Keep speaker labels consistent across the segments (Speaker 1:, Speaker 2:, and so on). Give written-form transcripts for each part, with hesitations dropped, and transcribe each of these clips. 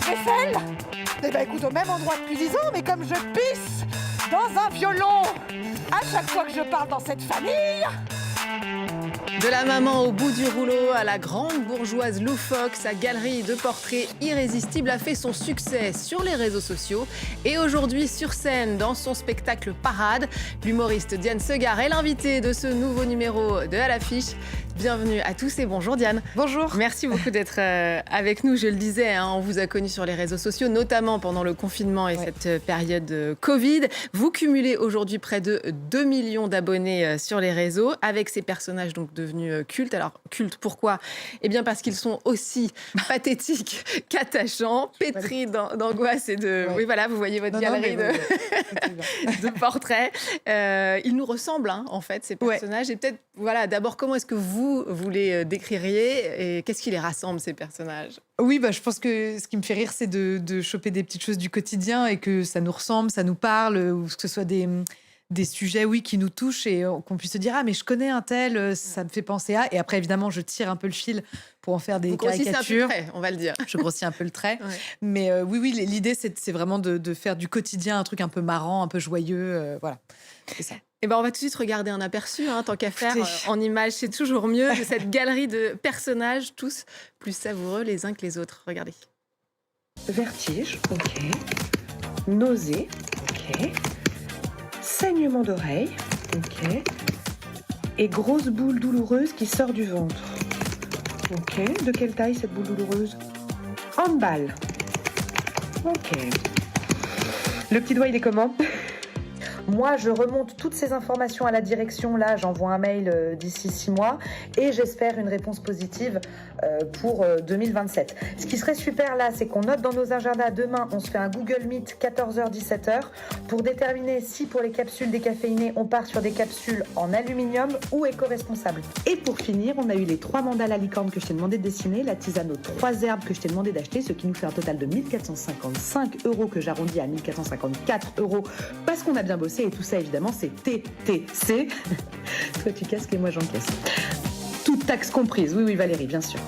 Speaker 1: lave-vaisselle. Eh ben écoute, au même endroit depuis 10 ans, mais comme je pisse dans un violon à chaque fois que je parle dans cette famille.
Speaker 2: De la maman au bout du rouleau à la grande bourgeoise loufoque, sa galerie de portraits irrésistibles a fait son succès sur les réseaux sociaux. Et aujourd'hui, sur scène, dans son spectacle Parade, l'humoriste Diane Segar est l'invitée de ce nouveau numéro de À l'affiche. Bienvenue à tous et bonjour Diane.
Speaker 3: Bonjour.
Speaker 2: Merci beaucoup d'être avec nous. Je le disais, on vous a connu sur les réseaux sociaux, notamment pendant le confinement et cette période Covid. Vous cumulez aujourd'hui près de 2 millions d'abonnés sur les réseaux avec ces personnages donc devenus cultes. Alors cultes, pourquoi ? Eh bien parce qu'ils sont aussi pathétiques qu'attachants, pétris d'angoisse et de... Oui voilà, vous voyez votre galerie de portraits. Ils nous ressemblent en fait, ces personnages. Et peut-être, voilà, d'abord, comment est-ce que vous les décririez et qu'est-ce qui les rassemble, ces personnages ?
Speaker 3: Oui, je pense que ce qui me fait rire, c'est de choper des petites choses du quotidien et que ça nous ressemble, ça nous parle, ou que ce soit des sujets qui nous touchent et qu'on puisse se dire « Ah, mais je connais un tel, ça me fait penser à… » Et après, évidemment, je tire un peu le fil pour en faire des caricatures.
Speaker 2: Un peu le trait, on va le dire.
Speaker 3: Je grossis un peu le trait. Ouais. Mais oui, l'idée, c'est vraiment de faire du quotidien un truc un peu marrant, un peu joyeux. Voilà, c'est ça.
Speaker 2: Eh ben, on va tout de suite regarder un aperçu, tant qu'à faire, en images, c'est toujours mieux, de cette galerie de personnages, tous plus savoureux les uns que les autres. Regardez.
Speaker 4: Vertige, ok. Nausée, ok. Saignement d'oreille, ok. Et grosse boule douloureuse qui sort du ventre. Ok. De quelle taille cette boule douloureuse ? Handball. Ok. Le petit doigt, il est comment ? Moi, je remonte toutes ces informations à la direction. Là, j'envoie un mail d'ici 6 mois et j'espère une réponse positive pour 2027. Ce qui serait super là, c'est qu'on note dans nos agendas demain, on se fait un Google Meet 14h-17h pour déterminer si pour les capsules décaféinées, on part sur des capsules en aluminium ou éco-responsables. Et pour finir, on a eu les 3 mandales à licorne que je t'ai demandé de dessiner, la tisane aux 3 herbes que je t'ai demandé d'acheter, ce qui nous fait un total de 1455 € que j'arrondis à 1454 € parce qu'on a bien bossé. Et tout ça, évidemment, c'est TTC. Toi, tu casques et moi, j'encaisse. Toute taxe comprise. Oui, Valérie, bien sûr.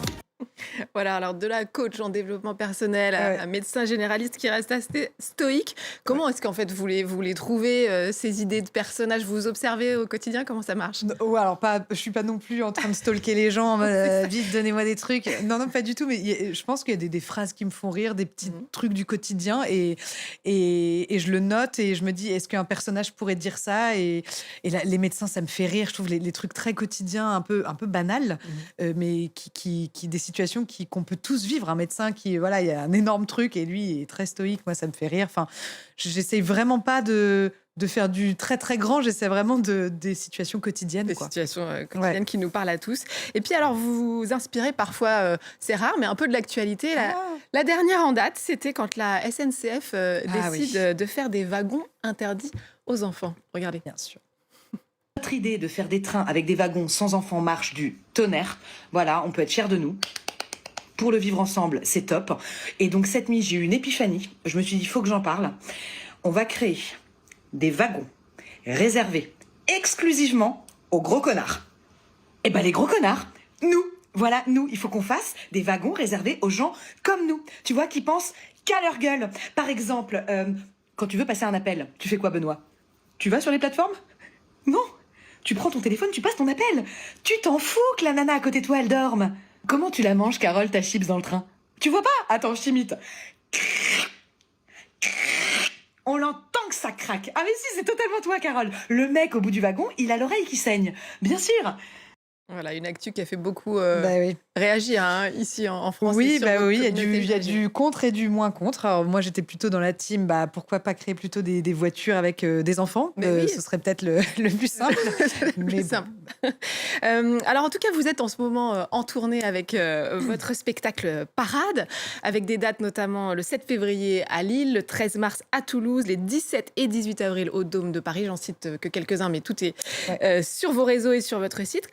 Speaker 2: Voilà, alors de la coach en développement personnel à un médecin généraliste qui reste assez stoïque. Comment est-ce qu'en fait vous les trouvez, ces idées de personnages ? Vous observez au quotidien ? Comment ça marche ?
Speaker 3: Alors, je suis pas non plus en train de stalker les gens en mode vite, donnez-moi des trucs. Non, pas du tout. Mais je pense qu'il y a des phrases qui me font rire, des petits trucs du quotidien et je le note et je me dis, est-ce qu'un personnage pourrait dire ça ? Et là, les médecins, ça me fait rire. Je trouve les trucs très quotidiens, un peu banals, mais qui des situations qu'on peut tous vivre. Un médecin qui, il y a un énorme truc et lui est très stoïque. Moi, ça me fait rire. Enfin, j'essaie vraiment pas de faire du très, très grand. J'essaie vraiment des situations quotidiennes.
Speaker 2: Des situations quotidiennes qui nous parlent à tous. Et puis, alors, vous vous inspirez parfois, c'est rare, mais un peu de l'actualité. La dernière en date, c'était quand la SNCF décide de faire des wagons interdits aux enfants. Regardez.
Speaker 3: Bien sûr.
Speaker 4: Notre idée de faire des trains avec des wagons sans enfants marche du tonnerre. Voilà, on peut être fiers de nous. Pour le vivre ensemble, c'est top. Et donc cette nuit, j'ai eu une épiphanie. Je me suis dit, il faut que j'en parle. On va créer des wagons réservés exclusivement aux gros connards. Et les gros connards, nous. Voilà, nous, il faut qu'on fasse des wagons réservés aux gens comme nous. Tu vois, qui pensent qu'à leur gueule. Par exemple, quand tu veux passer un appel, tu fais quoi, Benoît ? Tu vas sur les plateformes ? Non. Tu prends ton téléphone, tu passes ton appel. Tu t'en fous que la nana à côté de toi, elle dorme. Comment tu la manges, Carole, ta chips dans le train ? Tu vois pas ? Attends, je t'imite. On l'entend que ça craque. Ah mais si, c'est totalement toi, Carole. Le mec au bout du wagon, il a l'oreille qui saigne. Bien sûr.
Speaker 2: Voilà, une actu qui a fait beaucoup réagir ici en France.
Speaker 3: Oui, il y a du contre et du moins contre. Alors, moi, j'étais plutôt dans la team, pourquoi pas créer plutôt des voitures avec des enfants ? Ce serait peut-être le plus simple.
Speaker 2: Alors, en tout cas, vous êtes en ce moment en tournée avec votre spectacle Parade, avec des dates notamment le 7 février à Lille, le 13 mars à Toulouse, les 17 et 18 avril au Dôme de Paris. J'en cite que quelques-uns, mais tout est sur vos réseaux et sur votre site.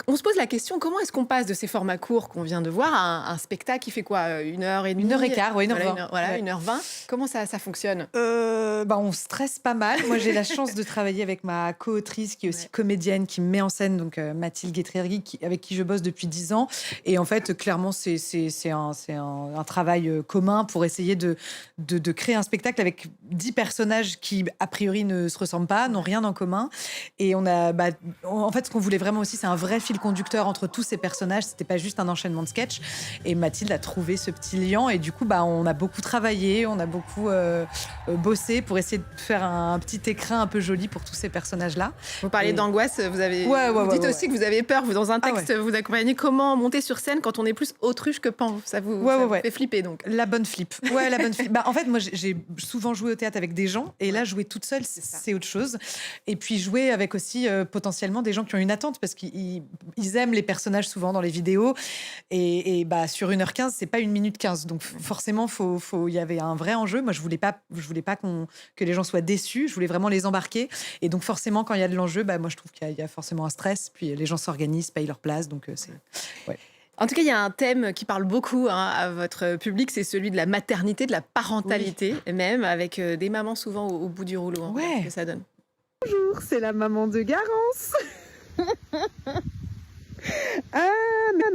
Speaker 2: On se pose la question, comment est-ce qu'on passe de ces formats courts qu'on vient de voir à un spectacle qui fait quoi, 1h30
Speaker 3: 1h15, ouais, 1h20.
Speaker 2: Voilà,
Speaker 3: Ouais.
Speaker 2: 1h20. Comment ça fonctionne?
Speaker 3: On stresse pas mal. Moi, j'ai la chance de travailler avec ma co-autrice qui est aussi comédienne, qui me met en scène, donc Mathilde Guettrieri, avec qui je bosse depuis 10 ans. Et en fait, clairement, c'est un travail commun pour essayer de créer un spectacle avec 10 personnages qui, a priori, ne se ressemblent pas, n'ont rien en commun. Et en fait, ce qu'on voulait vraiment aussi, c'est un vrai fil conducteur entre tous ces personnages. C'était pas juste un enchaînement de sketchs. Et Mathilde a trouvé ce petit liant. Et du coup, on a beaucoup travaillé, on a beaucoup bossé pour essayer de faire un petit écrin un peu joli pour tous ces personnages-là.
Speaker 2: Vous parlez d'angoisse, vous dites aussi que vous avez peur. Vous, dans un texte, vous accompagnez comment monter sur scène quand on est plus autruche que pan. Ça vous fait flipper, donc.
Speaker 3: La bonne flip. Ouais, la bonne flip. En fait, moi, j'ai souvent joué au théâtre avec des gens. Et là, jouer toute seule, c'est autre chose. Et puis, jouer avec aussi potentiellement des gens qui ont une attente parce qu'ils aiment les personnages souvent dans les vidéos. Et sur 1h15, c'est pas 1 minute 15. Donc, forcément, il y avait un vrai enjeu. Moi, je voulais pas que les gens soient déçus. Je voulais vraiment les embarquer. Et donc, forcément, quand il y a de l'enjeu, moi, je trouve qu'il y a forcément un stress. Puis, les gens s'organisent, payent leur place. Donc, c'est... Ouais.
Speaker 2: En tout cas, il y a un thème qui parle beaucoup à votre public, c'est celui de la maternité, de la parentalité, même, avec des mamans souvent au bout du rouleau.
Speaker 3: Ouais.
Speaker 2: Que ça donne.
Speaker 5: Bonjour, c'est la maman de Garance. Ah,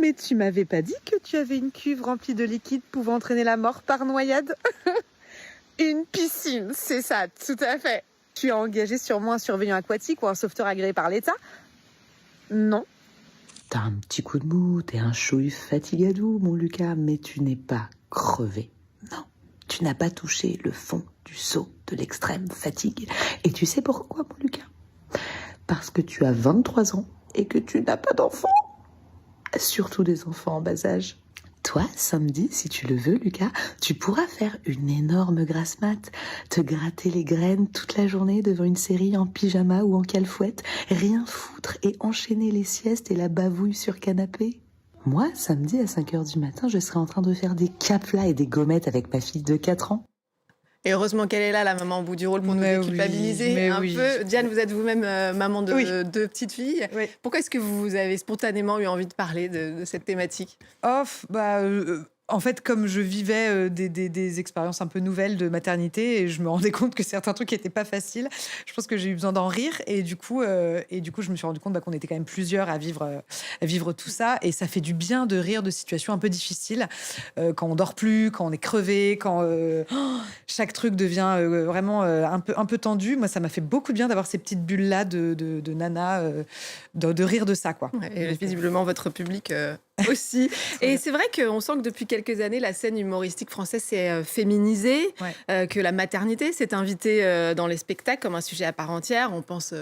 Speaker 5: mais tu m'avais pas dit que tu avais une cuve remplie de liquide pouvant entraîner la mort par noyade? Une piscine, c'est ça, tout à fait. Tu as engagé sur moi un surveillant aquatique ou un sauveteur agréé par l'État? Non.
Speaker 6: T'as un petit coup de mou, t'es un chouille fatigadou, mon Lucas, mais tu n'es pas crevé. Non, tu n'as pas touché le fond du seau de l'extrême fatigue. Et tu sais pourquoi, mon Lucas? Parce que tu as 23 ans et que tu n'as pas d'enfants. Surtout des enfants en bas âge. Toi, samedi, si tu le veux, Lucas, tu pourras faire une énorme grasse mat, te gratter les graines toute la journée devant une série en pyjama ou en calfouette, rien foutre et enchaîner les siestes et la bavouille sur canapé. Moi, samedi à 5h du matin, je serai en train de faire des caplas et des gommettes avec ma fille de 4 ans.
Speaker 2: Et heureusement qu'elle est là, la maman au bout du rôle, pour nous déculpabiliser un peu. Diane, vous êtes vous-même maman de deux petites filles.
Speaker 3: Oui.
Speaker 2: Pourquoi est-ce que vous avez spontanément eu envie de parler de cette thématique?
Speaker 3: En fait, comme je vivais des expériences un peu nouvelles de maternité, et je me rendais compte que certains trucs n'étaient pas faciles, je pense que j'ai eu besoin d'en rire. Et du coup, je me suis rendu compte qu'on était quand même plusieurs à vivre tout ça. Et ça fait du bien de rire de situations un peu difficiles, quand on dort plus, quand on est crevé, quand chaque truc devient vraiment un peu tendu. Moi, ça m'a fait beaucoup de bien d'avoir ces petites bulles-là de nana, de rire de ça, quoi.
Speaker 2: Ouais, et visiblement, votre public aussi. Et c'est vrai qu'on sent que depuis quelques années, la scène humoristique française s'est féminisée, que la maternité s'est invitée dans les spectacles comme un sujet à part entière. On pense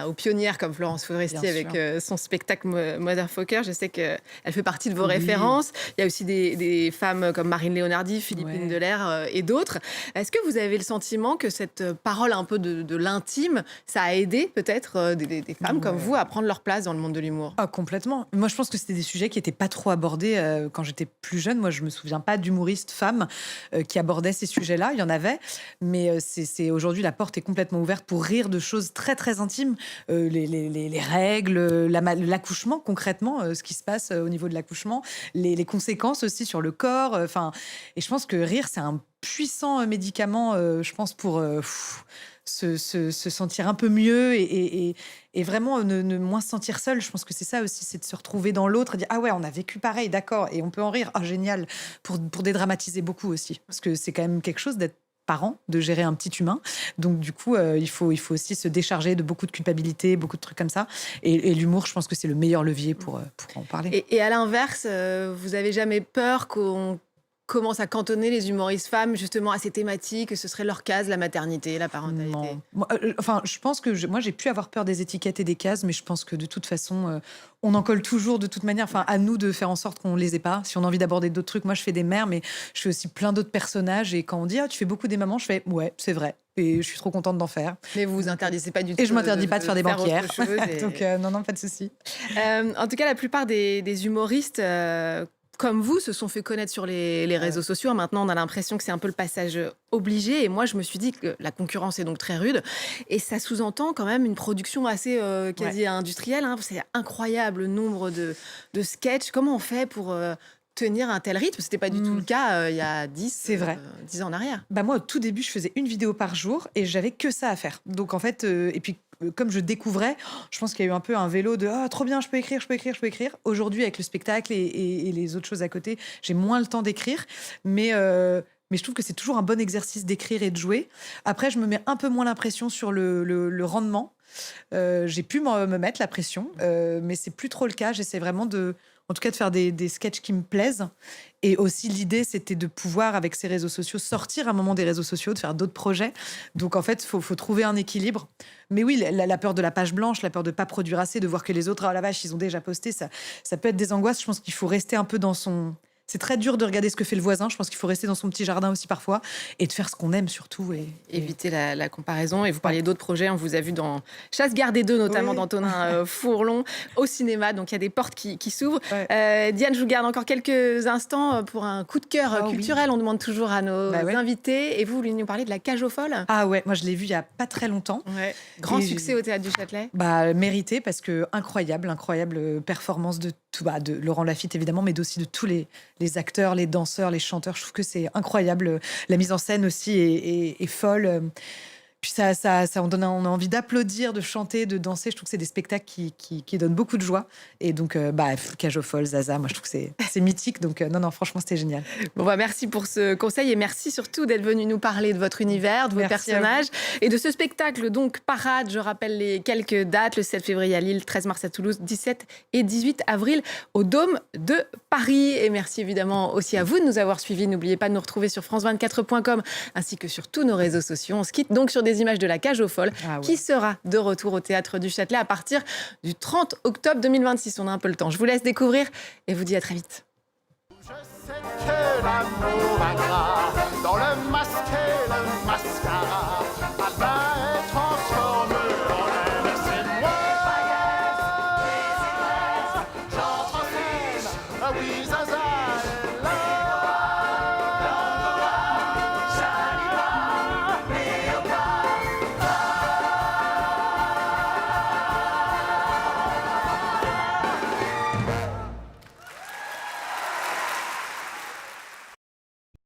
Speaker 2: aux pionnières comme Florence Foresti avec son spectacle Motherfucker. Je sais qu'elle fait partie de vos références. Il y a aussi des femmes comme Marine Léonardi, Philippine Delair et d'autres. Est-ce que vous avez le sentiment que cette parole un peu de l'intime, ça a aidé peut-être des femmes comme vous à prendre leur place dans le monde de l'humour?
Speaker 3: Ah, complètement. Moi, je pense que c'était des sujets qui n'étaient pas trop abordés quand j'étais plus jeune. Moi, je me souviens pas d'humoristes femmes qui abordaient ces sujets-là. Il y en avait, mais c'est aujourd'hui, la porte est complètement ouverte pour rire de choses très, très intimes. Les règles, l'accouchement, concrètement, ce qui se passe au niveau de l'accouchement, les conséquences aussi sur le corps. Et je pense que rire, c'est un puissant médicament, je pense, pour se sentir un peu mieux et vraiment ne moins se sentir seul. Je pense que c'est ça aussi, c'est de se retrouver dans l'autre et dire « Ah ouais, on a vécu pareil, d'accord, et on peut en rire. Ah, génial !» pour dédramatiser beaucoup aussi. Parce que c'est quand même quelque chose d'être parent, de gérer un petit humain. Donc, du coup, il faut aussi se décharger de beaucoup de culpabilité, beaucoup de trucs comme ça. Et l'humour, je pense que c'est le meilleur levier pour en parler.
Speaker 2: Et à l'inverse, vous avez jamais peur qu'on commence à cantonner les humoristes femmes justement à ces thématiques, que ce serait leur case, la maternité, la parentalité?
Speaker 3: Non. Je pense que moi, j'ai pu avoir peur des étiquettes et des cases, mais je pense que de toute façon, on en colle toujours de toute manière. À nous de faire en sorte qu'on les ait pas. Si on a envie d'aborder d'autres trucs, moi, je fais des mères, mais je fais aussi plein d'autres personnages. Et quand on dit « Ah, tu fais beaucoup des mamans », je fais « Ouais, c'est vrai. » Et je suis trop contente d'en faire.
Speaker 2: Mais vous vous interdisez pas du tout.
Speaker 3: Et je m'interdis pas de faire des banquières.
Speaker 2: Chose,
Speaker 3: Donc, non, pas de souci.
Speaker 2: En tout cas, la plupart des humoristes comme vous, se sont fait connaître sur les réseaux sociaux. Maintenant, on a l'impression que c'est un peu le passage obligé. Et moi, je me suis dit que la concurrence est donc très rude. Et ça sous-entend quand même une production assez quasi industrielle. Hein. C'est incroyable le nombre de sketchs. Comment on fait pour tenir un tel rythme? C'était pas du tout le cas il y a 10 ans en arrière.
Speaker 3: Bah moi, au tout début, je faisais une vidéo par jour et j'avais que ça à faire. Donc en fait, et puis comme je découvrais, je pense qu'il y a eu un peu un vélo de trop bien, je peux écrire. Aujourd'hui, avec le spectacle et les autres choses à côté, j'ai moins le temps d'écrire. Mais je trouve que c'est toujours un bon exercice d'écrire et de jouer. Après, je me mets un peu moins la pression sur le rendement. J'ai pu me mettre la pression, mais c'est plus trop le cas. J'essaie vraiment en tout cas de faire des sketchs qui me plaisent. Et aussi, l'idée, c'était de pouvoir, avec ces réseaux sociaux, sortir un moment des réseaux sociaux, de faire d'autres projets. Donc, en fait, il faut trouver un équilibre. Mais oui, la peur de la page blanche, la peur de ne pas produire assez, de voir que les autres, oh la vache, ils ont déjà posté, ça peut être des angoisses. Je pense qu'il faut rester un peu dans son... C'est très dur de regarder ce que fait le voisin. Je pense qu'il faut rester dans son petit jardin aussi parfois et de faire ce qu'on aime surtout.
Speaker 2: Éviter la comparaison. Et vous parliez d'autres projets. On vous a vu dans Chasse gardée 2, notamment d'Antonin Fourlon, au cinéma. Donc il y a des portes qui s'ouvrent. Ouais. Diane, je vous garde encore quelques instants pour un coup de cœur culturel. On demande toujours à nos invités. Et vous voulez nous parler de La Cage aux Folles?
Speaker 3: Ah ouais, moi je l'ai vu il y a pas très longtemps.
Speaker 2: Ouais. Grand succès au Théâtre du Châtelet.
Speaker 3: Mérité parce que incroyable performance de Laurent Lafitte évidemment, mais aussi de tous les acteurs, les danseurs, les chanteurs. Je trouve que c'est incroyable. La mise en scène aussi est folle. Puis on a envie d'applaudir, de chanter, de danser. Je trouve que c'est des spectacles qui donnent beaucoup de joie. Et donc, Cage aux Folles, Zaza, moi je trouve que c'est mythique. Donc non, franchement, c'était génial.
Speaker 2: Bon, merci pour ce conseil et merci surtout d'être venu nous parler de votre univers, de vos personnages et de ce spectacle. Donc, Parade, je rappelle les quelques dates: le 7 février à Lille, 13 mars à Toulouse, 17 et 18 avril au Dôme de Paris. Et merci évidemment aussi à vous de nous avoir suivis. N'oubliez pas de nous retrouver sur france24.com ainsi que sur tous nos réseaux sociaux. On se quitte donc sur des images de La Cage aux Folles qui sera de retour au Théâtre du Châtelet à partir du 30 octobre 2026. On a un peu le temps. Je vous laisse découvrir et vous dis à très vite.
Speaker 7: Je sais que l'amour ingrat, dans le masque et le mascara,